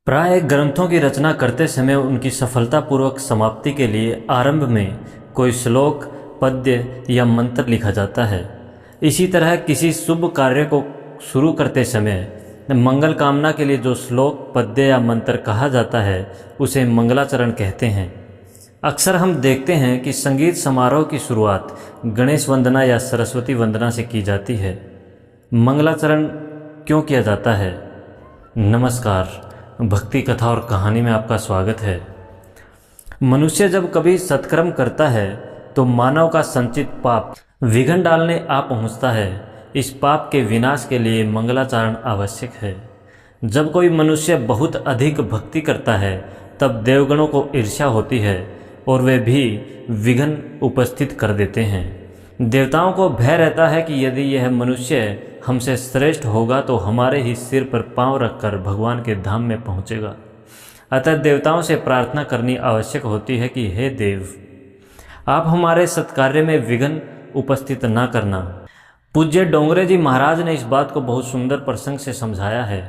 प्राय ग्रंथों की रचना करते समय उनकी सफलतापूर्वक समाप्ति के लिए आरंभ में कोई श्लोक, पद्य या मंत्र लिखा जाता है। इसी तरह किसी शुभ कार्य को शुरू करते समय मंगल कामना के लिए जो श्लोक, पद्य या मंत्र कहा जाता है उसे मंगलाचरण कहते हैं। अक्सर हम देखते हैं कि संगीत समारोह की शुरुआत गणेश वंदना या सरस्वती वंदना से की जाती है। मंगलाचरण क्यों किया जाता है? नमस्कार, भक्ति कथा और कहानी में आपका स्वागत है। मनुष्य जब कभी सत्कर्म करता है तो मानव का संचित पाप विघ्न डालने आ पहुंचता है। इस पाप के विनाश के लिए मंगलाचरण आवश्यक है। जब कोई मनुष्य बहुत अधिक भक्ति करता है तब देवगणों को ईर्ष्या होती है और वे भी विघ्न उपस्थित कर देते हैं। देवताओं को भय रहता है कि यदि यह मनुष्य हमसे श्रेष्ठ होगा तो हमारे ही सिर पर पांव रखकर भगवान के धाम में पहुंचेगा। अतः देवताओं से प्रार्थना करनी आवश्यक होती है कि हे देव, आप हमारे सत्कार्य में विघ्न उपस्थित न करना। पूज्य डोंगरे जी महाराज ने इस बात को बहुत सुंदर प्रसंग से समझाया है।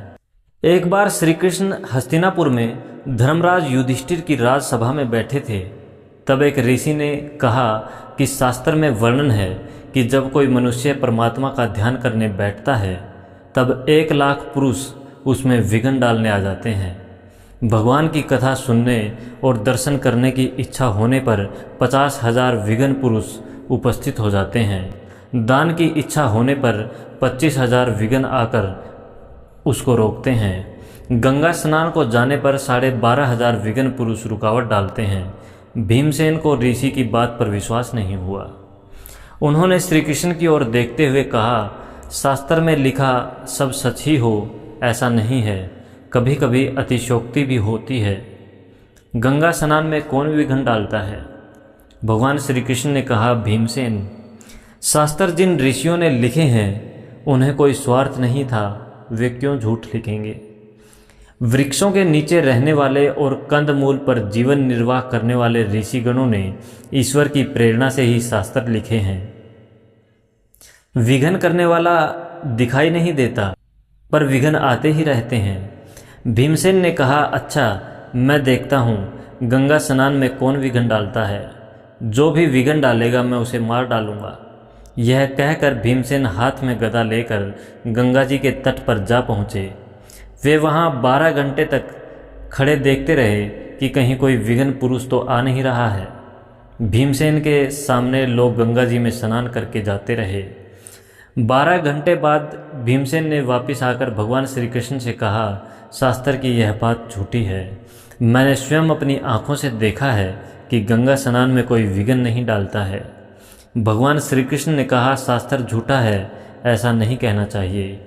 एक बार श्री कृष्ण हस्तिनापुर में धर्मराज युधिष्ठिर की राजसभा में बैठे थे। तब एक ऋषि ने कहा कि शास्त्र में वर्णन है कि जब कोई मनुष्य परमात्मा का ध्यान करने बैठता है तब 1,00,000 पुरुष उसमें विघ्न डालने आ जाते हैं। भगवान की कथा सुनने और दर्शन करने की इच्छा होने पर 50,000 विघ्न पुरुष उपस्थित हो जाते हैं। दान की इच्छा होने पर 25,000 विघ्न आकर उसको रोकते हैं। गंगा स्नान को जाने पर 12,500 विघ्न पुरुष रुकावट डालते हैं। भीमसेन को ऋषि की बात पर विश्वास नहीं हुआ। उन्होंने श्री कृष्ण की ओर देखते हुए कहा, शास्त्र में लिखा सब सच ही हो ऐसा नहीं है, कभी कभी अतिशयोक्ति भी होती है। गंगा स्नान में कौन विघ्न डालता है? भगवान श्री कृष्ण ने कहा, भीमसेन, शास्त्र जिन ऋषियों ने लिखे हैं उन्हें कोई स्वार्थ नहीं था, वे क्यों झूठ लिखेंगे? वृक्षों के नीचे रहने वाले और कंद मूल पर जीवन निर्वाह करने वाले ऋषिगणों ने ईश्वर की प्रेरणा से ही शास्त्र लिखे हैं। विघ्न करने वाला दिखाई नहीं देता पर विघ्न आते ही रहते हैं। भीमसेन ने कहा, अच्छा मैं देखता हूँ गंगा स्नान में कौन विघ्न डालता है। जो भी विघ्न डालेगा मैं उसे मार डालूंगा। यह कहकर भीमसेन हाथ में गदा लेकर गंगा जी के तट पर जा पहुँचे। वे वहाँ 12 घंटे तक खड़े देखते रहे कि कहीं कोई विघ्न पुरुष तो आ नहीं रहा है। भीमसेन के सामने लोग गंगा जी में स्नान करके जाते रहे। 12 घंटे बाद भीमसेन ने वापस आकर भगवान श्री कृष्ण से कहा, शास्त्र की यह बात झूठी है। मैंने स्वयं अपनी आँखों से देखा है कि गंगा स्नान में कोई विघ्न नहीं डालता है। भगवान श्री कृष्ण ने कहा, शास्त्र झूठा है, ऐसा नहीं कहना चाहिए।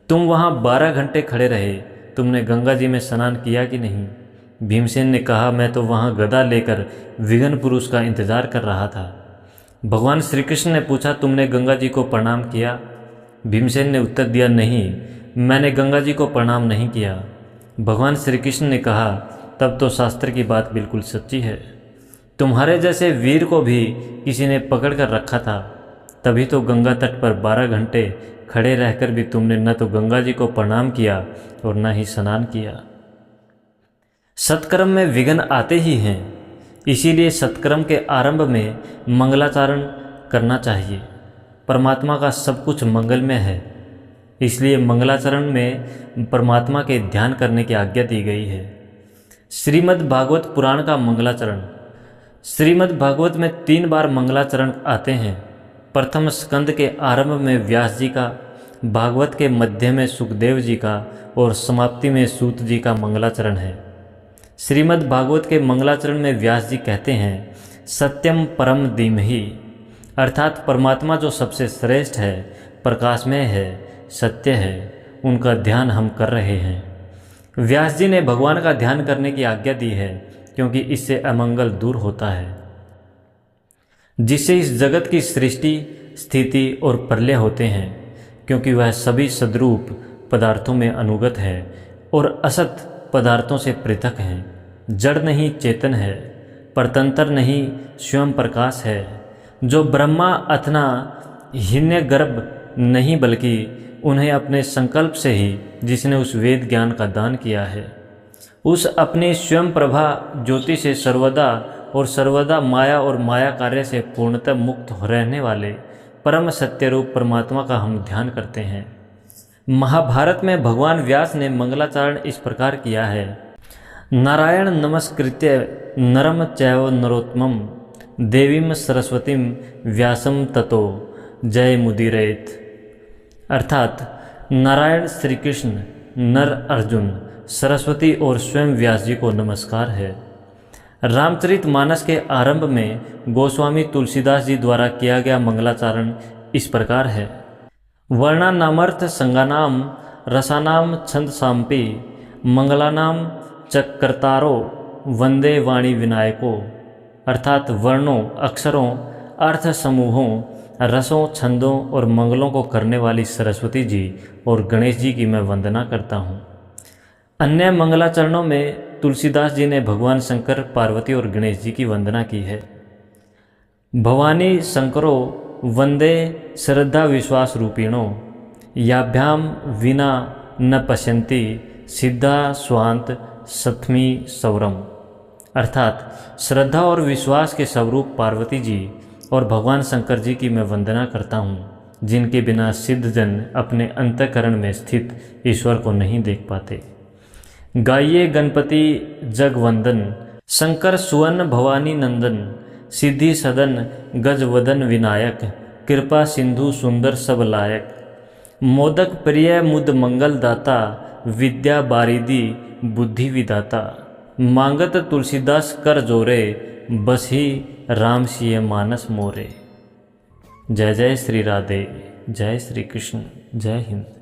तुम वहाँ 12 घंटे खड़े रहे, तुमने गंगा जी में स्नान किया कि नहीं? भीमसेन ने कहा, मैं तो वहाँ गदा लेकर विघ्न पुरुष का इंतजार कर रहा था। भगवान श्री कृष्ण ने पूछा, तुमने गंगा जी को प्रणाम किया? भीमसेन ने उत्तर दिया, नहीं, मैंने गंगा जी को प्रणाम नहीं किया। भगवान श्री कृष्ण ने कहा, तब तो शास्त्र की बात बिल्कुल सच्ची है। तुम्हारे जैसे वीर को भी किसी ने पकड़ कर रखा था, तभी तो गंगा तट पर 12 घंटे खड़े रहकर भी तुमने न तो गंगा जी को प्रणाम किया और न ही स्नान किया। सत्कर्म में विघ्न आते ही हैं, इसीलिए सत्कर्म के आरंभ में मंगलाचरण करना चाहिए। परमात्मा का सब कुछ मंगलमय है, इसलिए मंगलाचरण में परमात्मा के ध्यान करने की आज्ञा दी गई है। श्रीमद् भागवत पुराण का मंगलाचरण। श्रीमद् भागवत में 3 बार मंगलाचरण आते हैं। प्रथम स्कंद के आरंभ में व्यास जी का, भागवत के मध्य में सुखदेव जी का और समाप्ति में सूत जी का मंगलाचरण है। श्रीमद् भागवत के मंगलाचरण में व्यास जी कहते हैं, सत्यम परम धीमहि, अर्थात परमात्मा जो सबसे श्रेष्ठ है, प्रकाशमय है, सत्य है, उनका ध्यान हम कर रहे हैं। व्यास जी ने भगवान का ध्यान करने की आज्ञा दी है क्योंकि इससे अमंगल दूर होता है, जिससे इस जगत की सृष्टि, स्थिति और प्रलय होते हैं, क्योंकि वह सभी सद्रूप पदार्थों में अनुगत है और असत पदार्थों से पृथक हैं। जड़ नहीं चेतन है, परतंत्र नहीं स्वयं प्रकाश है। जो ब्रह्मा अथना हिरण्यगर्भ नहीं, बल्कि उन्हें अपने संकल्प से ही जिसने उस वेद ज्ञान का दान किया है, उस अपनी स्वयं प्रभा ज्योति से सर्वदा और सर्वदा माया और माया कार्य से पूर्णतः मुक्त रहने वाले परम सत्य रूप परमात्मा का हम ध्यान करते हैं। महाभारत में भगवान व्यास ने मंगलाचरण इस प्रकार किया है। नारायण नमस्कृत्य नरम चैव नरोत्तमं देवीं सरस्वतीं व्यासं ततो जय मुदीरयेत्। अर्थात नारायण श्री कृष्ण, नर अर्जुन, सरस्वती और स्वयं व्यास जी को नमस्कार है। रामचरितमानस के आरंभ में गोस्वामी तुलसीदास जी द्वारा किया गया मंगलाचरण इस प्रकार है। वर्णानामर्थ संगानाम रसानाम छंद सांपी मंगलानाम चक्रतारो वंदे वाणी विनायको। अर्थात वर्णों, अक्षरों, अर्थ समूहों, रसों, छंदों और मंगलों को करने वाली सरस्वती जी और गणेश जी की मैं वंदना करता हूँ। अन्य मंगलाचरणों में तुलसीदास जी ने भगवान शंकर, पार्वती और गणेश जी की वंदना की है। भवानी शंकरो वंदे श्रद्धा विश्वास रूपिणो याभ्याम विना न पश्यन्ति सिद्धा स्वांत सतमी सौरम। अर्थात श्रद्धा और विश्वास के स्वरूप पार्वती जी और भगवान शंकर जी की मैं वंदना करता हूँ, जिनके बिना सिद्ध जन अपने अंतःकरण में स्थित ईश्वर को नहीं देख पाते। गाइए गणपति जगवंदन शंकर सुवन भवानी नंदन सिद्धि सदन गजवदन विनायक कृपा सिंधु सुंदर सब लायक। मोदक प्रिय मुद मंगल दाता विद्या बारिदी बुद्धि विदाता। मांगत तुलसीदास कर जोरे बसी राम सिय मानस मोरे। जय जय श्री राधे, जय श्री कृष्ण, जय हिंद।